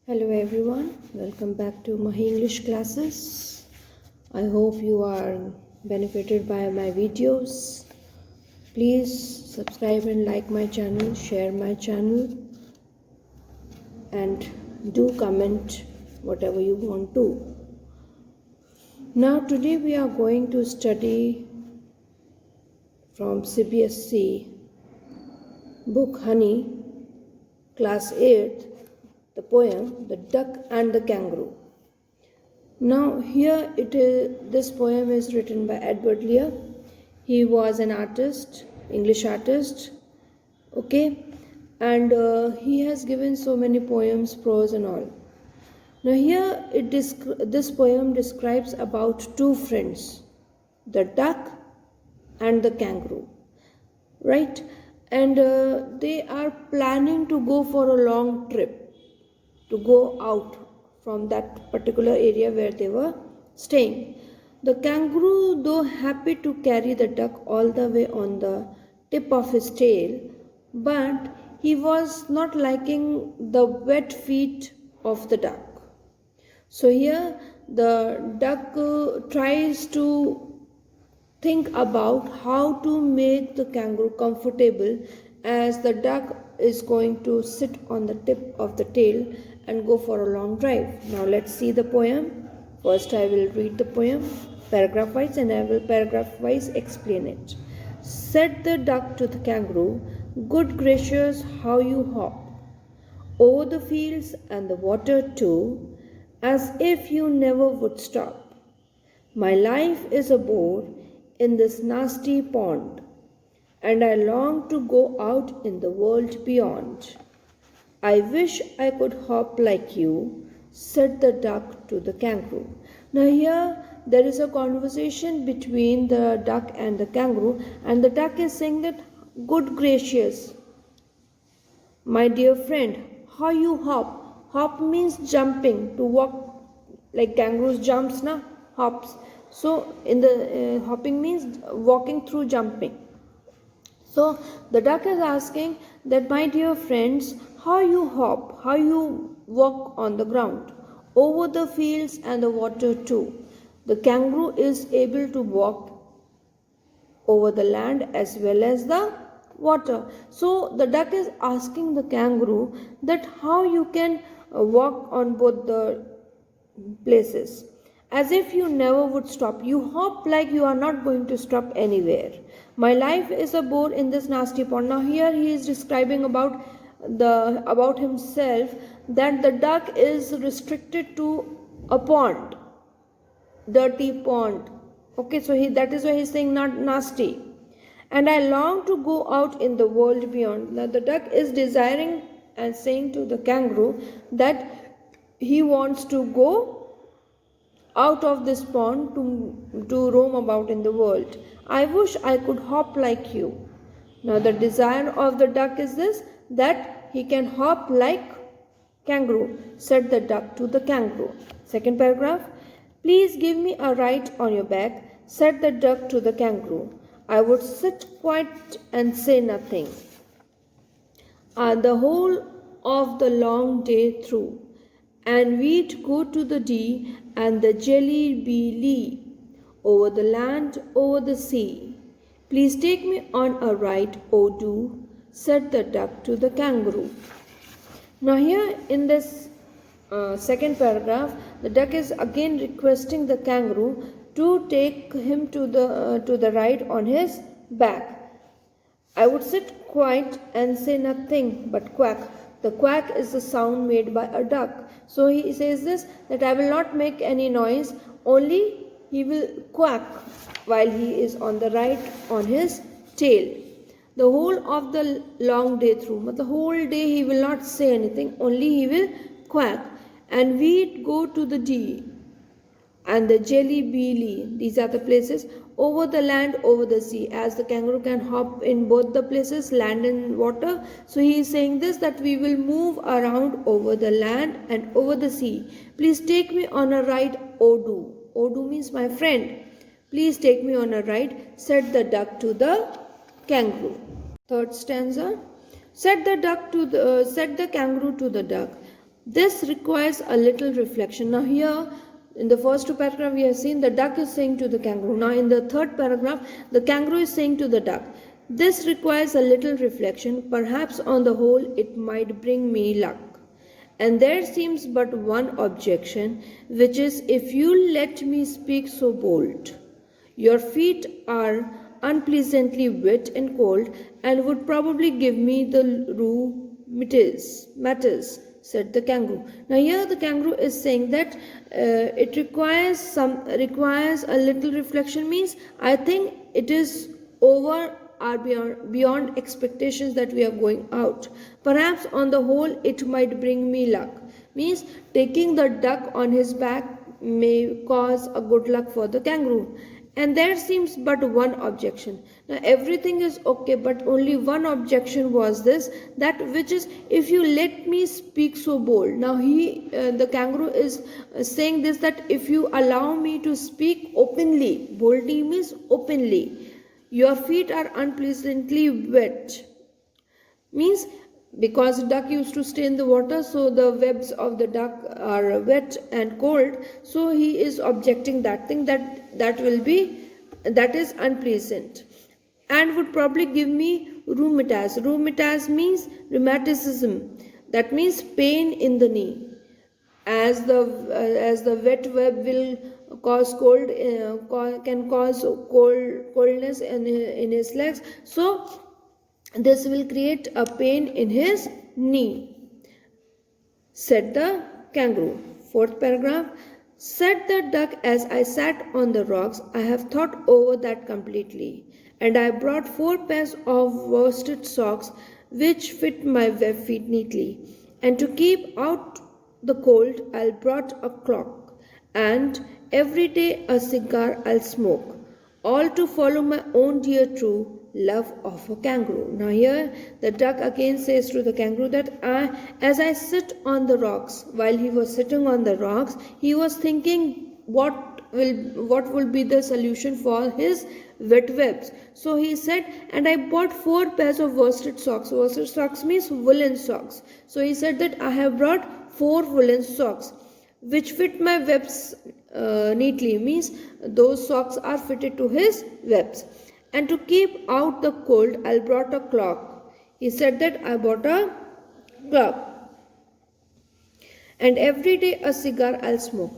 Hello everyone, welcome back to my English classes. I hope you are benefited by my videos. Please subscribe and like my channel, share my channel, and do comment whatever you want to. Now today we are going to study from CBSE book Honey, class 8th, the poem The Duck and the Kangaroo. Now here it is. This poem is written by Edward Lear. He was an artist, English artist, okay, and he has given so many poems, prose and all. Now here this poem describes about two friends, the duck and the kangaroo, right? And they are planning to go for a long trip, to go out from that particular area where they were staying. The kangaroo, though happy to carry the duck all the way on the tip of his tail, but he was not liking the wet feet of the duck. So here the duck tries to think about how to make the kangaroo comfortable, as the duck is going to sit on the tip of the tail and go for a long drive. Now let's see the poem. First I will read the poem paragraph wise and I will paragraph wise explain it. Said the duck to the kangaroo, "Good gracious, how you hop o'er the fields and the water too, as if you never would stop. My life is a bore in this nasty pond, and I long to go out in the world beyond. I wish I could hop like you," said the duck to the kangaroo. Now here there is a conversation between the duck and the kangaroo, and the duck is saying that, "Good gracious, my dear friend, how you hop?" Hop means jumping, to walk, like kangaroos jumps, na, hops. So in the hopping means walking through jumping. So the duck is asking that, "My dear friends, how you hop, how you walk on the ground, over the fields and the water too." The kangaroo is able to walk over the land as well as the water. So the duck is asking the kangaroo that how you can walk on both the places, as if you never would stop. You hop like you are not going to stop anywhere. My life is a bore in this nasty pond. Now here he is describing about himself, that the duck is restricted to a pond, dirty pond. Okay, so that is why he is saying not nasty. And I long to go out in the world beyond. Now the duck is desiring and saying to the kangaroo that he wants to go out of this pond to roam about in the world. I wish I could hop like you. Now the desire of the duck is this, that he can hop like kangaroo, said the duck to the kangaroo. Second paragraph. Please give me a ride on your back, said the duck to the kangaroo. I would sit quiet and say nothing the whole of the long day through, and we'd go to the Dee and the Jelly Bee Lee, over the land, over the sea. Please take me on a ride, oh do, said the duck to the kangaroo. Now here in this second paragraph, the duck is again requesting the kangaroo to take him to the ride on his back. I would sit quiet and say nothing but quack. The quack is the sound made by a duck. So he says this, that I will not make any noise, only he will quack while he is on the ride on his tail. The whole of the long day through, but the whole day he will not say anything, only he will quack. And we'd go to the Dee and the Jelly Bee Lee. These are the places, over the land, over the sea, as the kangaroo can hop in both the places, land and water. So he is saying this, that we will move around over the land and over the sea. Please take me on a ride, Odu. Odu means my friend. Please take me on a ride, said the duck to the kangaroo. Third stanza. Said the kangaroo to the duck, This requires a little reflection. Now here, in the first two paragraphs, we have seen the duck is saying to the kangaroo. Now in the third paragraph, the kangaroo is saying to the duck, this requires a little reflection. Perhaps on the whole, it might bring me luck. And there seems but one objection, which is, if you let me speak so bold. Your feet are unpleasantly wet and cold, and would probably give me the rheumatiz, said the kangaroo. Now here the kangaroo is saying that it requires a little reflection, means I think it is over or beyond expectations that we are going out. Perhaps on the whole it might bring me luck, means taking the duck on his back may cause a good luck for the kangaroo. And there seems but one objection. Now everything is okay, but only one objection was this, that which is, if you let me speak so bold. Now the kangaroo is saying this, that if you allow me to speak openly, boldly means openly, your feet are unpleasantly wet, means because duck used to stay in the water, so the webs of the duck are wet and cold, so he is objecting that thing, that is unpleasant, and would probably give me rheumatiz means rheumatism, that means pain in the knee, as the wet web will cause can cause coldness in his legs, so this will create a pain in his knee, said the kangaroo. Fourth paragraph, said the duck, as I sat on the rocks, I have thought over that completely, and I brought 4 pairs of worsted socks which fit my web feet neatly, and to keep out the cold I'll brought a clock, and every day a cigar I'll smoke, all to follow my own dear true love of a kangaroo. Now here the duck again says to the kangaroo that as I sit on the rocks, while he was sitting on the rocks, he was thinking what will be the solution for his wet webs. So he said, and I bought 4 pairs of worsted socks. Worsted socks means woolen socks. So he said that I have brought 4 woolen socks which fit my webs neatly, means those socks are fitted to his webs. And to keep out the cold, I brought a clock. He said that I bought a clock. And every day a cigar I'll smoke.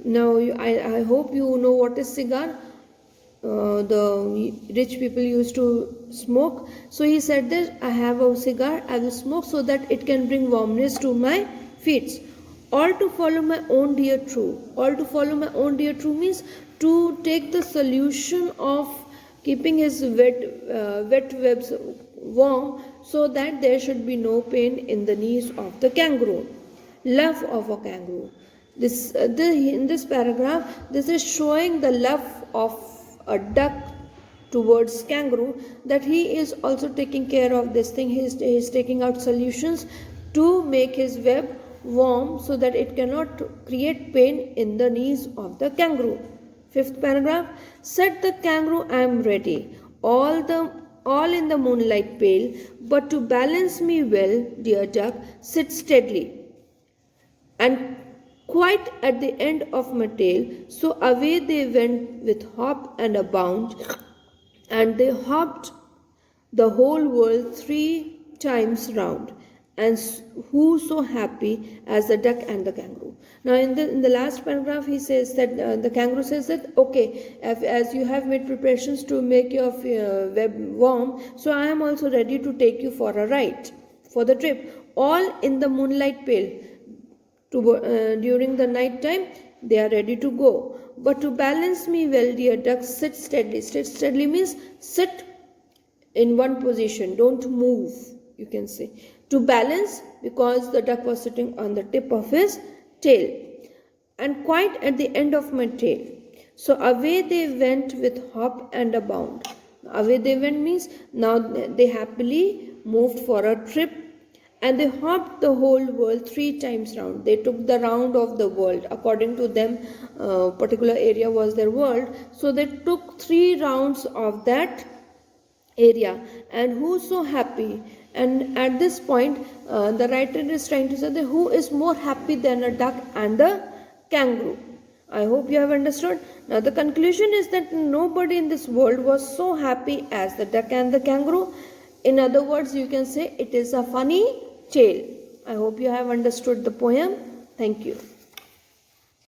Now I hope you know what is cigar. The rich people used to smoke. So he said that I have a cigar, I will smoke so that it can bring warmness to my feet. All to follow my own dear true. All to follow my own dear true means to take the solution of keeping his wet webs warm, so that there should be no pain in the knees of the kangaroo. Love of a kangaroo. In this paragraph, this is showing the love of a duck towards kangaroo, that he is also taking care of this thing. He is taking out solutions to make his web warm, so that it cannot create pain in the knees of the kangaroo. Fifth paragraph, said the kangaroo, I am ready, all in the moonlight pale, but to balance me well, dear duck, sit steadily, and quite at the end of my tail. So away they went with hop and a bound, and they hopped the whole world 3 times round. And who so happy as the duck and the kangaroo? Now in the last paragraph he says that the kangaroo says that, okay, as you have made preparations to make your web warm, so I am also ready to take you for a ride, for the trip, all in the moonlight pale. During the night time they are ready to go. But to balance me well, dear duck, sit steadily. Sit steadily means sit in one position, don't move, you can say. To balance, because the duck was sitting on the tip of his tail, and quite at the end of my tail. So away they went with hop and a bound. Away they went means now they happily moved for a trip, and they hopped the whole world 3 times round. They took the round of the world. According to them, particular area was their world. So they took 3 rounds of that area. And who so happy And at this point, the writer is trying to say that who is more happy than a duck and the kangaroo. I hope you have understood. Now the conclusion is that nobody in this world was so happy as the duck and the kangaroo. In other words, you can say it is a funny tale. I hope you have understood the poem. Thank you.